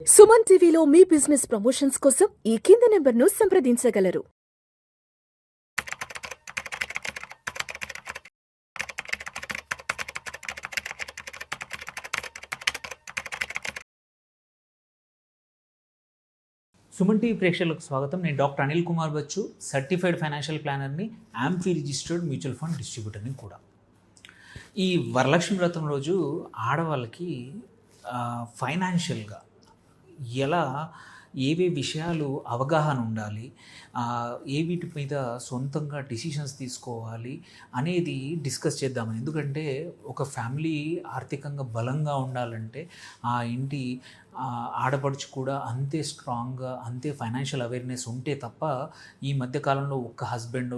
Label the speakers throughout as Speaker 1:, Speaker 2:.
Speaker 1: సుమన్ టీవీలో మీ business promotions కోసం ఈ కింది నెంబర్ను సంప్రదించగలరు.
Speaker 2: సుమన్ టీవీ ప్రేక్షకులకు స్వాగతం. నేను doctor Anil Kumar Bachchu, certified financial ప్లానర్ని, ఆంఫీ రిజిస్టర్డ్ మ్యూచువల్ ఫండ్ డిస్ట్రిబ్యూటర్ని కూడా. ఈ వరలక్ష్మి వ్రతం రోజు ఆడవాళ్ళకి ఫైనాన్షియల్గా ఎలా ఏవే విషయాలు అవగాహన ఉండాలి, ఏ వీటి మీద సొంతంగా డిసిషన్స్ తీసుకోవాలి అనేది డిస్కస్ చేద్దామని. ఎందుకంటే ఒక ఫ్యామిలీ ఆర్థికంగా బలంగా ఉండాలంటే ఆ ఇంటి ఆడపడుచు కూడా అంతే స్ట్రాంగ్గా, అంతే ఫైనాన్షియల్ అవేర్నెస్ ఉంటే తప్ప ఈ మధ్యకాలంలో ఒక్క హస్బెండ్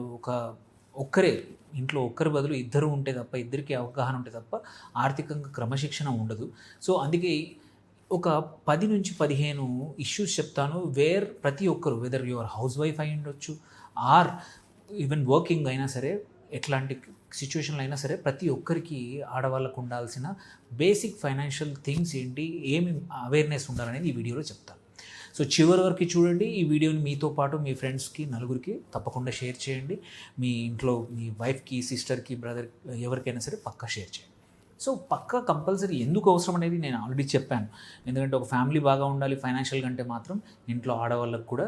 Speaker 2: ఒక్కరే ఇంట్లో ఒక్కరి బదులు ఇద్దరు ఉంటే తప్ప, ఇద్దరికి అవగాహన ఉంటే తప్ప ఆర్థికంగా క్రమశిక్షణ ఉండదు. సో అందుకే ఒక 10 నుంచి 15 ఇష్యూస్ చెప్తాను, వేర్ ప్రతి ఒక్కరు, వెదర్ యువర్ హౌస్ వైఫ్ అయి ఉండొచ్చు ఆర్ ఈవెన్ వర్కింగ్ అయినా సరే, ఎట్లాంటి సిచ్యువేషన్లో అయినా సరే, ప్రతి ఒక్కరికి ఆడవాళ్ళకు ఉండాల్సిన బేసిక్ ఫైనాన్షియల్ థింగ్స్ ఏంటి, ఏమి అవేర్నెస్ ఉండాలనేది ఈ వీడియోలో చెప్తాను. సో చివరి వరకు చూడండి. ఈ వీడియోని మీతో పాటు మీ ఫ్రెండ్స్కి, నలుగురికి తప్పకుండా షేర్ చేయండి. మీ ఇంట్లో మీ వైఫ్కి, సిస్టర్కి, బ్రదర్ ఎవరికైనా సరే పక్కా షేర్ చేయండి. సో పక్కా కంపల్సరీ ఎందుకు అవసరం అనేది నేను ఆల్రెడీ చెప్పాను. ఎందుకంటే ఒక ఫ్యామిలీ బాగా ఉండాలి ఫైనాన్షియల్ కంటే మాత్రం ఇంట్లో ఆడవాళ్ళకు కూడా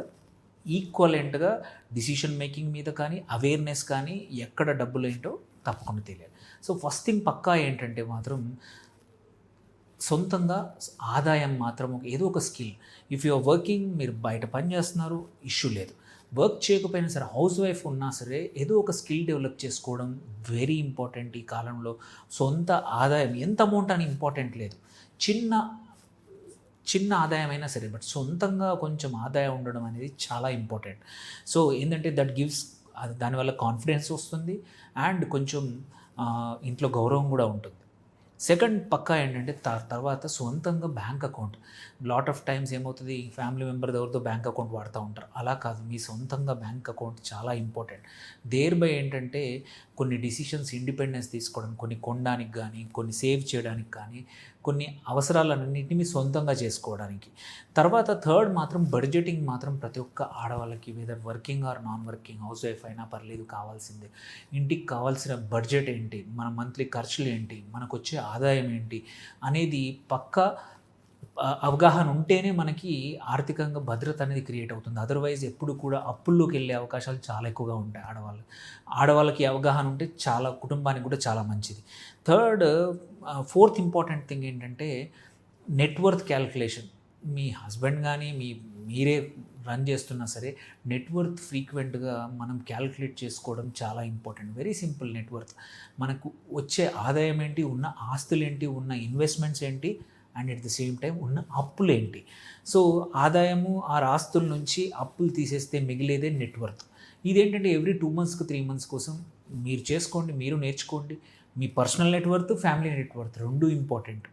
Speaker 2: ఈక్వలెంట్గా డిసిషన్ మేకింగ్ మీద కానీ, అవేర్నెస్ కానీ, ఎక్కడ డబ్బులు ఏంటో తప్పకుండా తెలియాలి. సో ఫస్ట్ థింగ్ పక్కా ఏంటంటే మాత్రం సొంతంగా ఆదాయం మాత్రం ఏదో ఒక skill. If you are working, మీరు బయట పని చేస్తున్నారు, ఇష్యూ లేదు. వర్క్ చేయకపోయినా సరే, హౌస్ వైఫ్ ఉన్నా సరే, ఏదో ఒక స్కిల్ డెవలప్ చేసుకోవడం వెరీ ఇంపార్టెంట్ ఈ కాలంలో. సొంత ఆదాయం ఎంత అమౌంట్ అని ఇంపార్టెంట్ లేదు, చిన్న ఆదాయం అయినా సరే, బట్ సొంతంగా కొంచెం ఆదాయం ఉండడం అనేది చాలా ఇంపార్టెంట్. సో ఏంటంటే దట్ గివ్స్, దానివల్ల కాన్ఫిడెన్స్ వస్తుంది అండ్ కొంచెం ఇంట్లో గౌరవం కూడా ఉంటుంది. సెకండ్ పక్కా ఏంటంటే తర్వాత సొంతంగా bank account. Lot of times ఏమవుతుంది, ఫ్యామిలీ మెంబర్ ఎవరితో బ్యాంక్ అకౌంట్ వాడుతూ ఉంటారు. అలా కాదు, మీ సొంతంగా బ్యాంక్ అకౌంట్ చాలా ఇంపార్టెంట్. దేర్ బై ఏంటంటే కొన్ని డిసిషన్స్ ఇండిపెండెన్స్ తీసుకోవడం, కొన్ని కొనడానికి కానీ, కొన్ని సేవ్ చేయడానికి కానీ, కొన్ని అవసరాలన్నింటినీ మీ సొంతంగా చేసుకోవడానికి. తర్వాత థర్డ్ మాత్రం బడ్జెటింగ్ మాత్రం ప్రతి ఒక్క ఆడవాళ్ళకి, whether working or non working, housewife అయినా పర్లేదు, కావాల్సిందే. ఇంటికి కావాల్సిన బడ్జెట్ ఏంటి, మన మంత్లీ ఖర్చులు ఏంటి, మనకు వచ్చే ఆదాయం ఏంటి అనేది పక్కా అవగాహన ఉంటేనే మనకి ఆర్థికంగా భద్రత అనేది క్రియేట్ అవుతుంది. అదర్వైజ్ ఎప్పుడు కూడా అప్పుల్లోకి వెళ్ళే అవకాశాలు చాలా ఎక్కువగా ఉంటాయి. ఆడవాళ్ళకి అవగాహన ఉంటే చాలా, కుటుంబానికి కూడా చాలా మంచిది. ఫోర్త్ ఇంపార్టెంట్ థింగ్ ఏంటంటే నెట్వర్త్ క్యాల్కులేషన్. మీ హస్బెండ్ కానీ మీరే రన్ చేస్తున్నా సరే, నెట్వర్త్ ఫ్రీక్వెంట్గా మనం క్యాల్కులేట్ చేసుకోవడం చాలా ఇంపార్టెంట్. Very simple. నెట్వర్త్ మనకు వచ్చే ఆదాయం ఏంటి, ఉన్న ఆస్తులు ఏంటి, ఉన్న ఇన్వెస్ట్మెంట్స్ ఏంటి, and at the same time ఉన్న అప్పులు ఏంటి. సో ఆదాయము ఆ ఆస్తుల నుంచి అప్పులు తీసేస్తే మిగిలేదే నెట్వర్త్. ఇదేంటంటే ఎవ్రీ 2 monthsకి 3 months కోసం మీరు చేసుకోండి, మీరు నేర్చుకోండి. మీ పర్సనల్ నెట్వర్త్, ఫ్యామిలీ నెట్వర్త్ రెండు ఇంపార్టెంట్.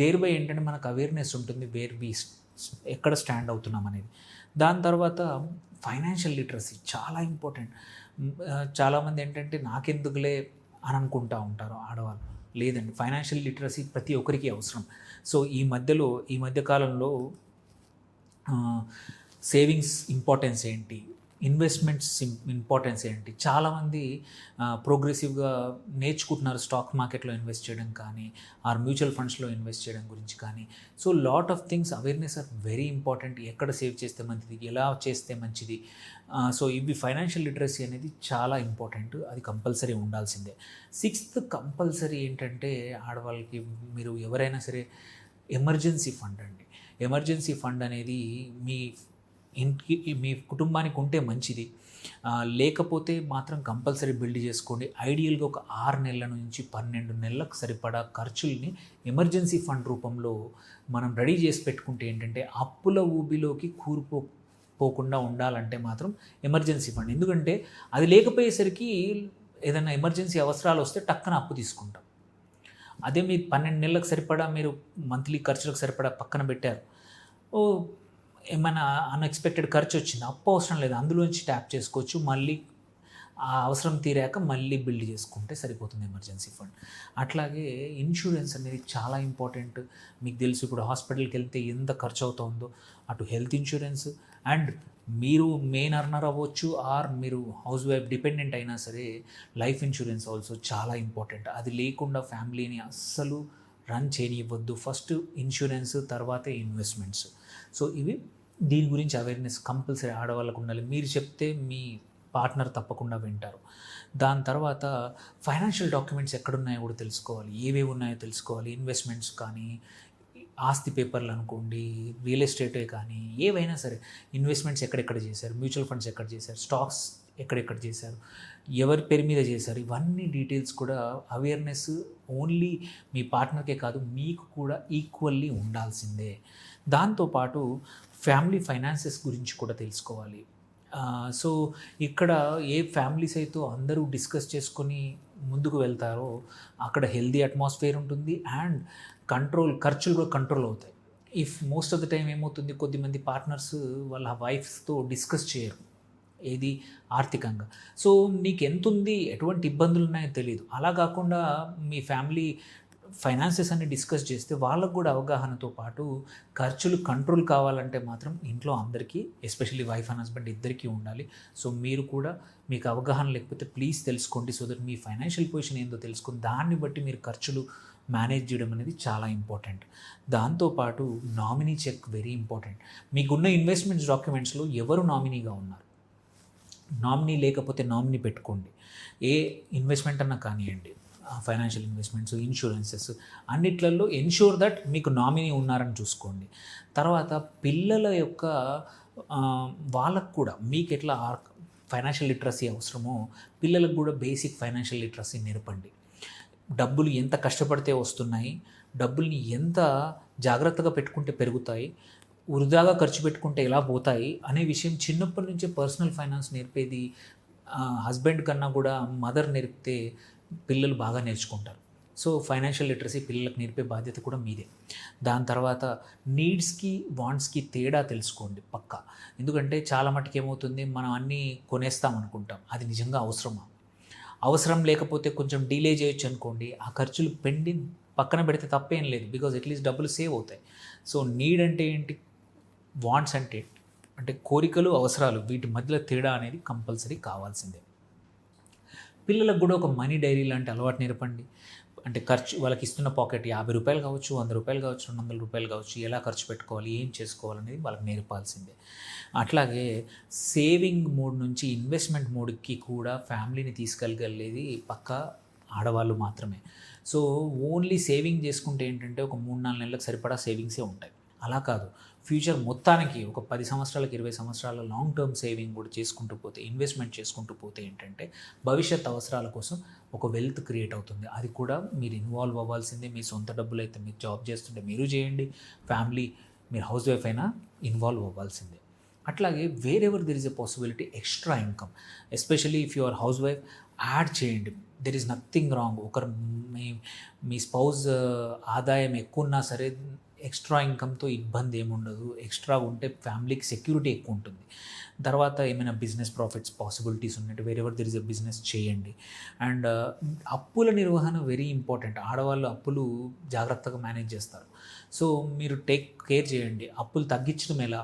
Speaker 2: దేర్ బై ఏంటంటే మనకు అవేర్నెస్ ఉంటుంది, వేర్ బీ ఎక్కడ స్టాండ్ అవుతున్నాం అనేది. దాని తర్వాత ఫైనాన్షియల్ లిటరసీ చాలా ఇంపార్టెంట్. చాలామంది ఏంటంటే నాకెందుకులే అని అనుకుంటూ ఉంటారు ఆడవాళ్ళు. లేదండి, ఫైనాన్షియల్ లిటరసీ ప్రతి ఒక్కరికి అవసరం. సో ఈ మధ్యకాలంలో సేవింగ్స్ ఇంపార్టెన్స్ ఏంటి, ఇన్వెస్ట్మెంట్స్ ఇంపార్టెన్స్ ఏంటి, చాలామంది ప్రోగ్రెసివ్గా నేర్చుకుంటున్నారు. స్టాక్ మార్కెట్లో ఇన్వెస్ట్ చేయడం కానీ, ఆర్ మ్యూచువల్ ఫండ్స్లో ఇన్వెస్ట్ చేయడం గురించి కానీ. So lot of things, awareness are very important. ఎక్కడ సేవ్ చేస్తే మంచిది, ఎలా చేస్తే మంచిది. సో ఇవి ఫైనాన్షియల్ లిటరసీ అనేది చాలా ఇంపార్టెంట్, అది కంపల్సరీ ఉండాల్సిందే. సిక్స్త్ కంపల్సరీ ఏంటంటే ఆడవాళ్ళకి, మీరు ఎవరైనా సరే ఎమర్జెన్సీ ఫండ్ అండి. ఎమర్జెన్సీ ఫండ్ అనేది మీ కుటుంబానికి ఉంటే మంచిది. లేకపోతే మాత్రం కంపల్సరీ బిల్డ్ చేసుకోండి. ఐడియల్గా ఒక 6 నెలల నుంచి 12 నెలలకు సరిపడా ఖర్చుల్ని ఎమర్జెన్సీ ఫండ్ రూపంలో మనం రెడీ చేసి పెట్టుకుంటే ఏంటంటే అప్పుల ఊబిలోకి పోకుండా ఉండాలంటే మాత్రం ఎమర్జెన్సీ ఫండ్. ఎందుకంటే అది లేకపోయేసరికి ఏదైనా ఎమర్జెన్సీ అవసరాలు వస్తే టక్కన అప్పు తీసుకుంటాం. అదే మీరు 12 నెలలకు సరిపడా మీరు మంత్లీ ఖర్చులకు సరిపడా పక్కన పెట్టారు, ఏమైనా అన్ఎక్స్పెక్టెడ్ ఖర్చు వచ్చింది, అప్పు అవసరం లేదు, అందులోంచి ట్యాప్ చేసుకోవచ్చు. మళ్ళీ ఆ అవసరం తీరాక మళ్ళీ బిల్డ్ చేసుకుంటే సరిపోతుంది ఎమర్జెన్సీ ఫండ్. అట్లాగే ఇన్సూరెన్స్ అనేది చాలా ఇంపార్టెంట్. మీకు తెలుసు ఇప్పుడు హాస్పిటల్కి వెళ్తే ఎంత ఖర్చు అవుతుందో, అటు హెల్త్ ఇన్సూరెన్స్ అండ్ మీరు మెయిన్ అర్నర్ అవ్వచ్చు ఆర్ మీరు హౌస్ వైఫ్ డిపెండెంట్ అయినా సరే లైఫ్ ఇన్సూరెన్స్ ఆల్సో చాలా ఇంపార్టెంట్. అది లేకుండా ఫ్యామిలీని అస్సలు రన్ చేయనివ్వద్దు. ఫస్ట్ ఇన్సూరెన్స్, తర్వాత ఇన్వెస్ట్మెంట్స్. సో ఇవి దీని గురించి అవేర్నెస్ కంపల్సరీ ఆడవాళ్ళకు ఉండాలి. మీరు చెప్తే మీ పార్ట్నర్ తప్పకుండా వింటారు. దాని తర్వాత ఫైనాన్షియల్ డాక్యుమెంట్స్ ఎక్కడున్నాయో కూడా తెలుసుకోవాలి, ఏవేవి ఉన్నాయో తెలుసుకోవాలి. ఇన్వెస్ట్మెంట్స్ కానీ, ఆస్తి పేపర్లు అనుకోండి, రియల్ ఎస్టేటే కానీ ఏవైనా సరే, ఇన్వెస్ట్మెంట్స్ ఎక్కడెక్కడ చేశారు, మ్యూచువల్ ఫండ్స్ ఎక్కడ చేశారు, స్టాక్స్ ఎక్కడెక్కడ చేశారు, ఎవరి పేరు మీద చేశారు, ఇవన్నీ డీటెయిల్స్ కూడా అవేర్నెస్ ఓన్లీ మీ పార్ట్నర్కే కాదు మీకు కూడా ఈక్వల్లీ ఉండాల్సిందే. దాంతోపాటు ఫ్యామిలీ ఫైనాన్సెస్ గురించి కూడా తెలుసుకోవాలి. సో ఇక్కడ ఏ ఫ్యామిలీస్ అయితే అందరూ డిస్కస్ చేసుకొని ముందుకు వెళ్తారో అక్కడ హెల్దీ అట్మాస్ఫియర్ ఉంటుంది అండ్ ఖర్చులు కూడా కంట్రోల్ అవుతాయి. If most of the time ఏమవుతుంది, కొద్దిమంది పార్ట్నర్స్ వాళ్ళ వైఫ్స్తో డిస్కస్ చేయరు ఏది ఆర్థికంగా. సో నీకు ఎంత ఉంది, ఎటువంటి ఇబ్బందులు ఉన్నాయో తెలియదు. అలా కాకుండా మీ ఫ్యామిలీ ఫైనాన్సెస్ అన్ని డిస్కస్ చేస్తే వాళ్ళకు కూడా అవగాహనతో పాటు ఖర్చులు కంట్రోల్ కావాలంటే మాత్రం ఇంట్లో అందరికీ, ఎస్పెషల్లీ వైఫ్ అండ్ హస్బెండ్ ఇద్దరికీ ఉండాలి. సో మీరు కూడా మీకు అవగాహన లేకపోతే ప్లీజ్ తెలుసుకోండి. So that me financial position ఏందో తెలుసుకొని దాన్ని బట్టి మీరు ఖర్చులు మేనేజ్ చేయడం అనేది చాలా ఇంపార్టెంట్. దాంతోపాటు నామినీ చెక్ వెరీ ఇంపార్టెంట్. మీకున్న ఇన్వెస్ట్మెంట్స్ డాక్యుమెంట్స్లో ఎవరు నామినీగా ఉన్నారు, నామినీ లేకపోతే నామినీ పెట్టుకోండి. ఏ ఇన్వెస్ట్మెంట్ అన్నా కానివ్వండి, ఫైనాన్షియల్ ఇన్వెస్ట్మెంట్స్, ఇన్సూరెన్సెస్ అన్నిట్లలో ఎన్ష్యూర్ దట్ మీకు నామినీ ఉన్నారని చూసుకోండి. తర్వాత పిల్లల యొక్క వాళ్ళకు కూడా మీకు ఎట్లా ఫైనాన్షియల్ లిటరసీ అవసరమో పిల్లలకు కూడా బేసిక్ ఫైనాన్షియల్ లిటరసీ నేర్పండి. డబ్బులు ఎంత కష్టపడితే వస్తున్నాయి, డబ్బుల్ని ఎంత జాగ్రత్తగా పెట్టుకుంటే పెరుగుతాయి, వృధాగా ఖర్చు పెట్టుకుంటే ఎలా పోతాయి అనే విషయం చిన్నప్పటి నుంచే పర్సనల్ ఫైనాన్స్ నేర్పేది హస్బెండ్ కన్నా కూడా మదర్ నేర్పితే పిల్లలు బాగా నేర్చుకుంటారు. సో ఫైనాన్షియల్ లిటరసీ పిల్లలకు నేర్పే బాధ్యత కూడా మీదే. దాని తర్వాత నీడ్స్కి వాంట్స్కి తేడా తెలుసుకోండి పక్కా. ఎందుకంటే చాలా మటుకు ఏమవుతుంది, మనం అన్నీ కొనేస్తాం అనుకుంటాం, అది నిజంగా అవసరమా? అవసరం లేకపోతే కొంచెం డిలే చేయొచ్చు అనుకోండి, ఆ ఖర్చులు పెండింగ్ పక్కన పెడితే తప్పేం లేదు, బికాజ్ అట్లీస్ట్ డబ్బులు సేవ్ అవుతాయి. సో నీడ్ అంటే ఏంటి, వాంట్స్ అంటే అంటే కోరికలు, అవసరాలు, వీటి మధ్యలో తేడా అనేది కంపల్సరీ కావాల్సిందే. పిల్లలకు కూడా ఒక మనీ డైరీ లాంటి అలవాటు నేర్పండి. అంటే ఖర్చు వాళ్ళకి ఇస్తున్న పాకెట్ 50 రూపాయలు కావచ్చు, 100 రూపాయలు కావచ్చు, 200 రూపాయలు కావచ్చు, ఎలా ఖర్చు పెట్టుకోవాలి, ఏం చేసుకోవాలనేది వాళ్ళకి నేర్పాల్సిందే. అట్లాగే సేవింగ్ మోడ్ నుంచి ఇన్వెస్ట్మెంట్ మోడ్కి కూడా ఫ్యామిలీని తీసుకెళ్ళగలిగేది పక్కా ఆడవాళ్ళు మాత్రమే. సో ఓన్లీ సేవింగ్ చేసుకుంటే ఏంటంటే ఒక 3-4 నెలలకు సరిపడా సేవింగ్సే ఉంటాయి. అలా కాదు, ఫ్యూచర్ మొత్తానికి ఒక 10 సంవత్సరాలకు 20 సంవత్సరాల లాంగ్ టర్మ్ సేవింగ్ కూడా చేసుకుంటూ పోతే, ఇన్వెస్ట్మెంట్ చేసుకుంటూ పోతే ఏంటంటే భవిష్యత్ అవసరాల కోసం ఒక వెల్త్ క్రియేట్ అవుతుంది. అది కూడా మీరు ఇన్వాల్వ్ అవ్వాల్సిందే. మీ సొంత డబ్బులు అయితే మీరు జాబ్ చేస్తుంటే మీరు చేయండి, ఫ్యామిలీ మీరు హౌస్ వైఫ్ అయినా ఇన్వాల్వ్ అవ్వాల్సిందే. అట్లాగే wherever there is a possibility extra income, especially if your housewife add చేయండి. There is nothing wrong. ఒకరు మీ స్పౌజ్ ఆదాయం ఎక్కువ ఉన్నా సరే ఎక్స్ట్రా ఇన్కమ్తో ఇబ్బంది ఏముండదు. ఎక్స్ట్రా ఉంటే ఫ్యామిలీకి సెక్యూరిటీ ఎక్కువ ఉంటుంది. తర్వాత ఏమైనా బిజినెస్ ప్రాఫిట్స్ పాసిబిలిటీస్ ఉన్నట్టు wherever there is a business చేయండి. అండ్ అప్పుల నిర్వహణ వెరీ ఇంపార్టెంట్. ఆడవాళ్ళు అప్పులు జాగ్రత్తగా మేనేజ్ చేస్తారు. సో మీరు టేక్ కేర్ చేయండి. అప్పులు తగ్గించడం ఎలా,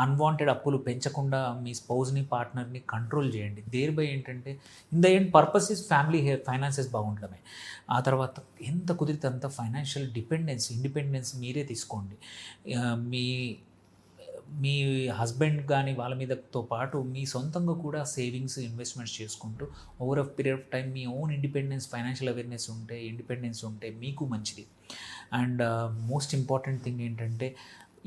Speaker 2: అన్వాంటెడ్ అప్పులు పెంచకుండా మీ స్పౌజ్ని, పార్ట్నర్ని కంట్రోల్ చేయండి. దేర్ బై ఏంటంటే in the end purpose is family finances బాగుండడమే. ఆ తర్వాత ఎంత కుదిరితే అంత ఫైనాన్షియల్ ఇండిపెండెన్స్ మీరే తీసుకోండి. మీ హస్బెండ్ కానీ వాళ్ళ మీదతో పాటు మీ సొంతంగా కూడా సేవింగ్స్, ఇన్వెస్ట్మెంట్స్ చేసుకుంటూ over a period of time me own independence, financial awareness ఉంటే, ఇండిపెండెన్స్ ఉంటే మీకు మంచిది. అండ్ మోస్ట్ ఇంపార్టెంట్ థింగ్ ఏంటంటే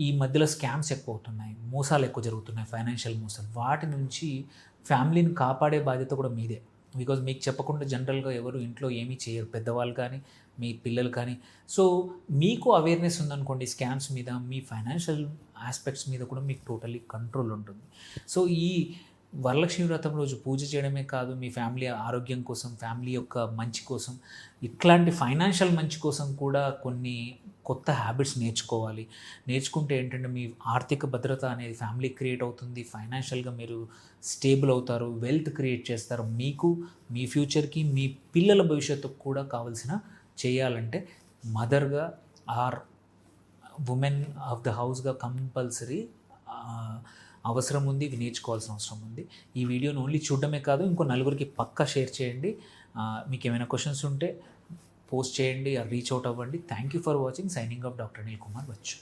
Speaker 2: ఈ మధ్యలో స్కామ్స్ ఎక్కువ అవుతున్నాయి, మోసాలు ఎక్కువ జరుగుతున్నాయి, ఫైనాన్షియల్ మోసాలు. వాటి నుంచి ఫ్యామిలీని కాపాడే బాధ్యత కూడా మీదే. బికాజ్ మీకు చెప్పకుండా జనరల్గా ఎవరు ఇంట్లో ఏమీ చేయరు, పెద్దవాళ్ళు కానీ మీ పిల్లలు కానీ. సో మీకు అవేర్నెస్ ఉందనుకోండి స్కామ్స్ మీద, మీ ఫైనాన్షియల్ ఆస్పెక్ట్స్ మీద కూడా మీకు టోటలీ కంట్రోల్ ఉంటుంది. సో ఈ వరలక్ష్మి వ్రతం రోజు పూజ చేయడమే కాదు, మీ ఫ్యామిలీ ఆరోగ్యం కోసం, ఫ్యామిలీ యొక్క మంచి కోసం, ఇట్లాంటి ఫైనాన్షియల్ మంచి కోసం కూడా కొన్ని కొత్త హ్యాబిట్స్ నేర్చుకోవాలి. నేర్చుకుంటే ఏంటంటే మీ ఆర్థిక భద్రత అనేది ఫ్యామిలీ క్రియేట్ అవుతుంది. ఫైనాన్షియల్గా మీరు స్టేబుల్ అవుతారు. వెల్త్ క్రియేట్ చేస్తారు. మీకు, మీ ఫ్యూచర్కి, మీ పిల్లల భవిష్యత్తుకు కూడా కావాల్సిన చేయాలంటే మదర్గా ఆర్ ఉమెన్ ఆఫ్ ద హౌస్గా కంపల్సరీ అవసరం ఉంది. ఇవి నేర్చుకోవాల్సిన అవసరం ఉంది. ఈ వీడియోని ఓన్లీ చూడడమే కాదు, ఇంకో నలుగురికి పక్కా షేర్ చేయండి. మీకు ఏమైనా క్వశ్చన్స్ ఉంటే పోస్ట్ చేయండి, రీచ్ అవుట్ అవ్వండి. Thank you for watching. Signing off doctor Anil Kumar Bachu.